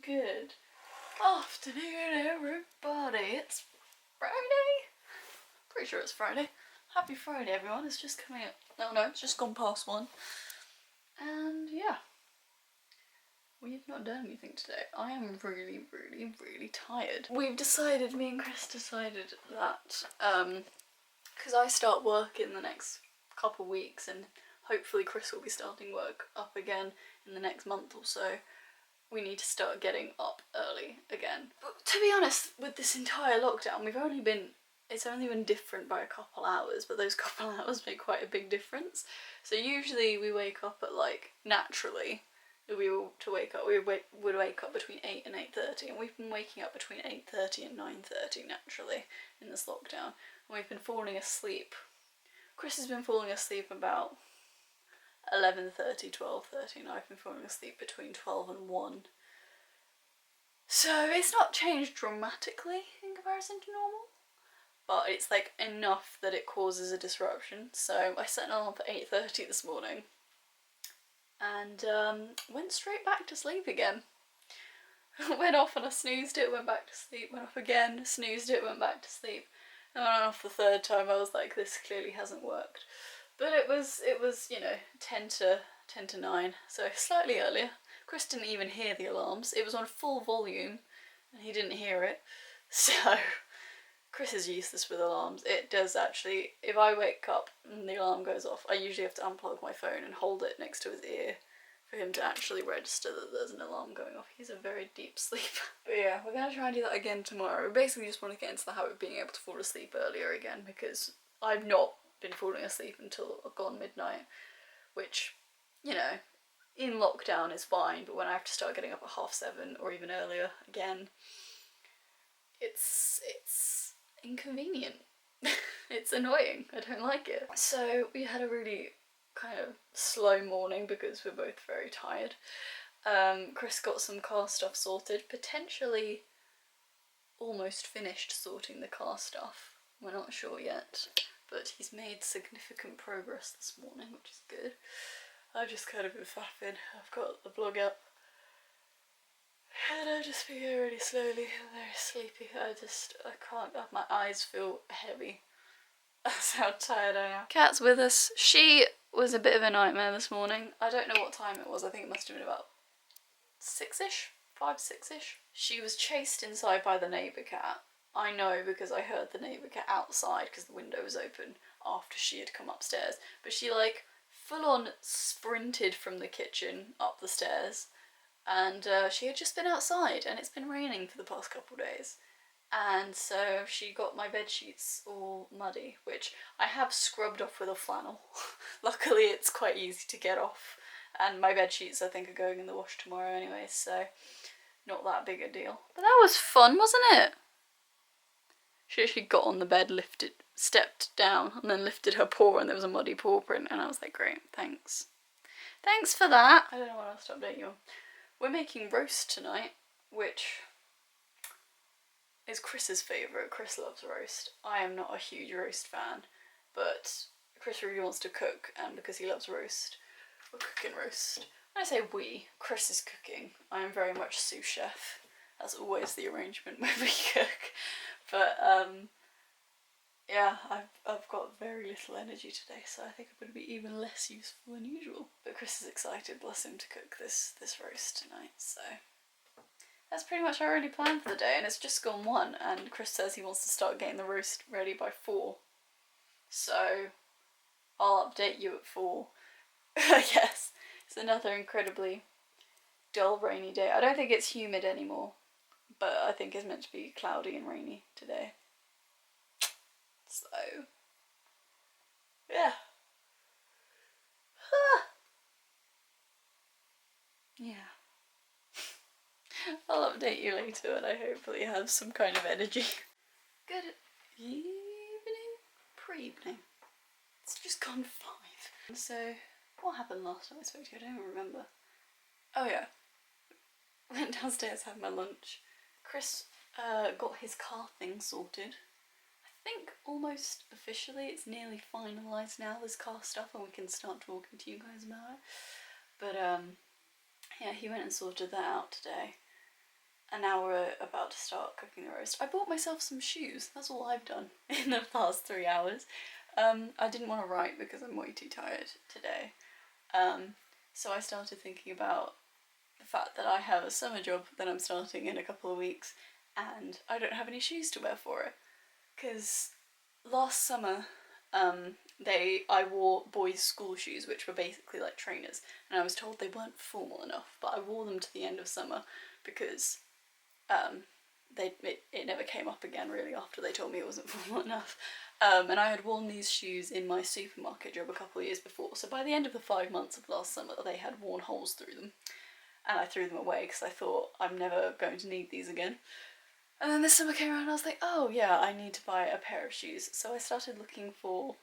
Good afternoon, everybody. It's Friday. Pretty sure it's Friday. Happy Friday, everyone. It's just coming up. No, it's just gone past 1. And yeah, we've not done anything today. I am really tired. Me and Chris decided that, because I start work in the next couple weeks, and hopefully Chris will be starting work up again in the next month or so, we need to start getting up early again. But to be honest, with this entire lockdown, it's only been different by a couple hours, but those couple hours make quite a big difference. So usually we wake up at, like, naturally, we would wake up between 8 and 8:30, and we've been waking up between 8:30 and 9:30 naturally in this lockdown, and we've been falling asleep. Chris has been falling asleep about 11:30, 12:30, and I've been falling asleep between 12 and 1. So it's not changed dramatically in comparison to normal, but it's like enough that it causes a disruption. So I set an alarm for 8:30 this morning and went straight back to sleep again. Went off and I snoozed it, went back to sleep, went off again, snoozed it, went back to sleep. And when I went off the third time, I was like, this clearly hasn't worked. But it was, you know, 10 to 9, so slightly earlier. Chris didn't even hear the alarms. It was on full volume, and he didn't hear it. So, Chris is useless with alarms. It does actually, if I wake up and the alarm goes off, I usually have to unplug my phone and hold it next to his ear for him to actually register that there's an alarm going off. He's a very deep sleeper. But yeah, we're going to try and do that again tomorrow. We basically just want to get into the habit of being able to fall asleep earlier again, because I've not been falling asleep until gone midnight, which, you know, in lockdown is fine, but when I have to start getting up at 7:30 or even earlier again, it's inconvenient. It's annoying. I don't like it. So we had a really kind of slow morning because we're both very tired. Chris got some car stuff sorted, potentially almost finished sorting the car stuff. We're not sure yet, but he's made significant progress this morning, which is good. I've just kind of been faffing. I've got the vlog up, and I've just been going really slowly. I'm very sleepy. I can't, my eyes feel heavy. That's how tired I am. Kat's with us. She was a bit of a nightmare this morning. I don't know what time it was. I think it must have been about 6-ish, 5, 6-ish. She was chased inside by the neighbour cat. I know because I heard the neighbour cat outside because the window was open after she had come upstairs. But she, like, full on sprinted from the kitchen up the stairs, and she had just been outside, and it's been raining for the past couple of days. And so she got my bed sheets all muddy, which I have scrubbed off with a flannel. Luckily it's quite easy to get off, and my bed sheets I think are going in the wash tomorrow anyway, so not that big a deal. But that was fun, wasn't it? She actually got on the bed, stepped down, and then lifted her paw, and there was a muddy paw print, and I was like, great, thanks. Thanks for that. I don't know what else to update you on. We're making roast tonight, which is Chris's favourite. Chris loves roast. I am not a huge roast fan, but Chris really wants to cook, and because he loves roast, we're cooking roast. When I say we, Chris is cooking. I am very much sous chef. That's always the arrangement when we cook. But yeah, I've got very little energy today, so I think I'm going to be even less useful than usual. But Chris is excited, bless him, to cook this roast tonight, so that's pretty much our already plan for the day, and it's just gone 1, and Chris says he wants to start getting the roast ready by 4. So I'll update you at 4. I guess. It's another incredibly dull, rainy day. I don't think it's humid anymore, but I think it's meant to be cloudy and rainy today. So, yeah. Yeah. I'll update you later when I hopefully have some kind of energy. Good evening? Pre-evening. It's just gone 5. So, what happened last time I spoke to you? I don't even remember. Oh yeah. Went downstairs, had my lunch. Chris got his car thing sorted. I think almost officially it's nearly finalised now, this car stuff, and we can start talking to you guys about it. But yeah, he went and sorted that out today. And now we're about to start cooking the roast. I bought myself some shoes. That's all I've done in the past 3 hours. I didn't want to write because I'm way too tired today. So I started thinking about the fact that I have a summer job that I'm starting in a couple of weeks and I don't have any shoes to wear for it. Because last summer I wore boys' school shoes, which were basically like trainers, and I was told they weren't formal enough, but I wore them to the end of summer because it never came up again really after they told me it wasn't formal enough. And I had worn these shoes in my supermarket job a couple of years before, so by the end of the 5 months of last summer they had worn holes through them, and I threw them away because I thought I'm never going to need these again. And then this summer came around and I was like, oh yeah, I need to buy a pair of shoes. So I started looking for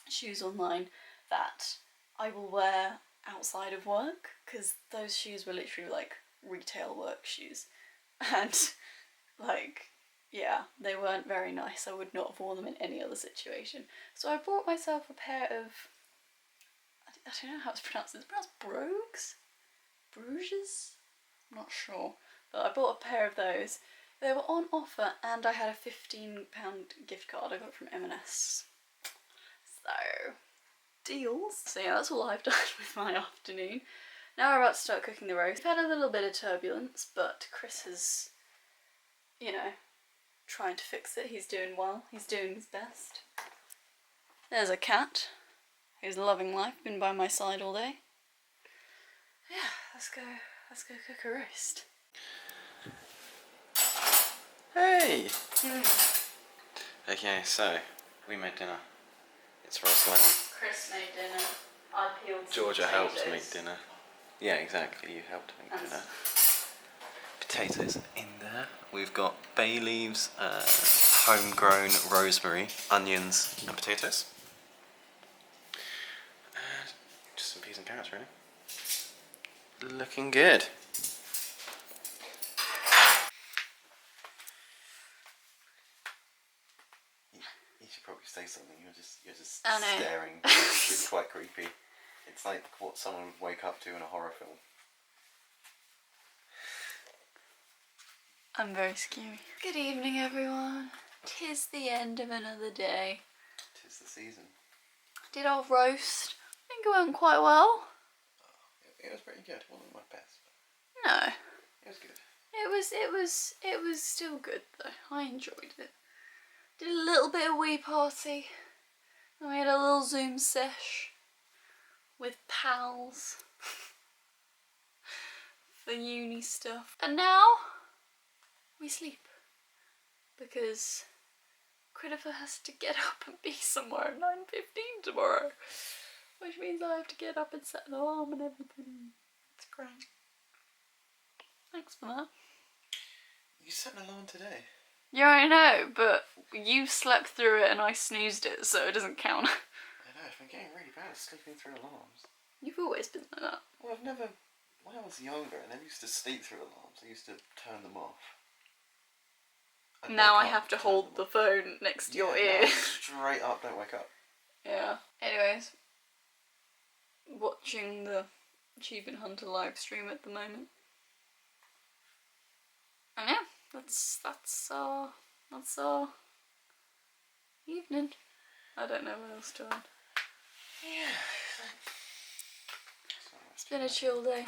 shoes online that I will wear outside of work, because those shoes were literally like retail work shoes. And like, yeah, they weren't very nice. I would not have worn them in any other situation. So I bought myself a pair of, I don't know how it's pronounced. It's pronounced brogues? Bruges? I'm not sure. But I bought a pair of those. They were on offer and I had a £15 gift card I got from M&S. So, deals. So yeah, that's all I've done with my afternoon. Now we're about to start cooking the roast. We've had a little bit of turbulence, but Chris is, you know, trying to fix it. He's doing well. He's doing his best. There's a cat who's loving life, been by my side all day. Yeah, let's go cook a roast. Hey! Okay, so we made dinner. It's roast lamb. Chris made dinner. I peeled some Georgia potatoes. helped make dinner. Yeah, exactly. You helped make dinner. Potatoes in there. We've got bay leaves, homegrown rosemary, onions, and potatoes. And just some peas and carrots, really. Looking good. You should probably say something. You're just staring. It's quite creepy. It's like what someone would wake up to in a horror film. I'm very scary. Good evening, everyone. 'Tis the end of another day. 'Tis the season. Did our roast? I think it went quite well. It was pretty good. It wasn't my best, but No. it was good. It was still good though. I enjoyed it. Did a little bit of wee party. And we had a little Zoom sesh with pals for uni stuff. And now we sleep because Christopher has to get up and be somewhere at 9:15 tomorrow, which means I have to get up and set an alarm and everything. It's great. Thanks for that. You set an alarm today? Yeah, I know, but you slept through it and I snoozed it, so it doesn't count. I know, it's been getting really bad at sleeping through alarms. You've always been like that. Well, when I was younger, I never used to sleep through alarms. I used to turn them off. Now I have to hold the phone next to your ear. No, straight up, don't wake up. Yeah. Anyways, watching the Achievement Hunter live stream at the moment. And yeah, that's our evening. I don't know what else to add. Yeah. It's been a chill day.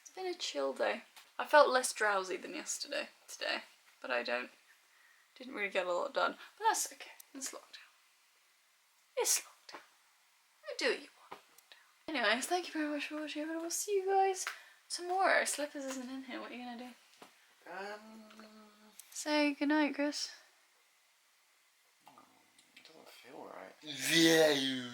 It's been a chill day. I felt less drowsy than yesterday today, but didn't really get a lot done. But that's okay. It's lockdown. It's lockdown. Do what you want. Anyways, thank you very much for watching, and I will see you guys tomorrow. Slippers isn't in here. What are you gonna do? Say goodnight, Chris. It doesn't feel right. Yeah, you.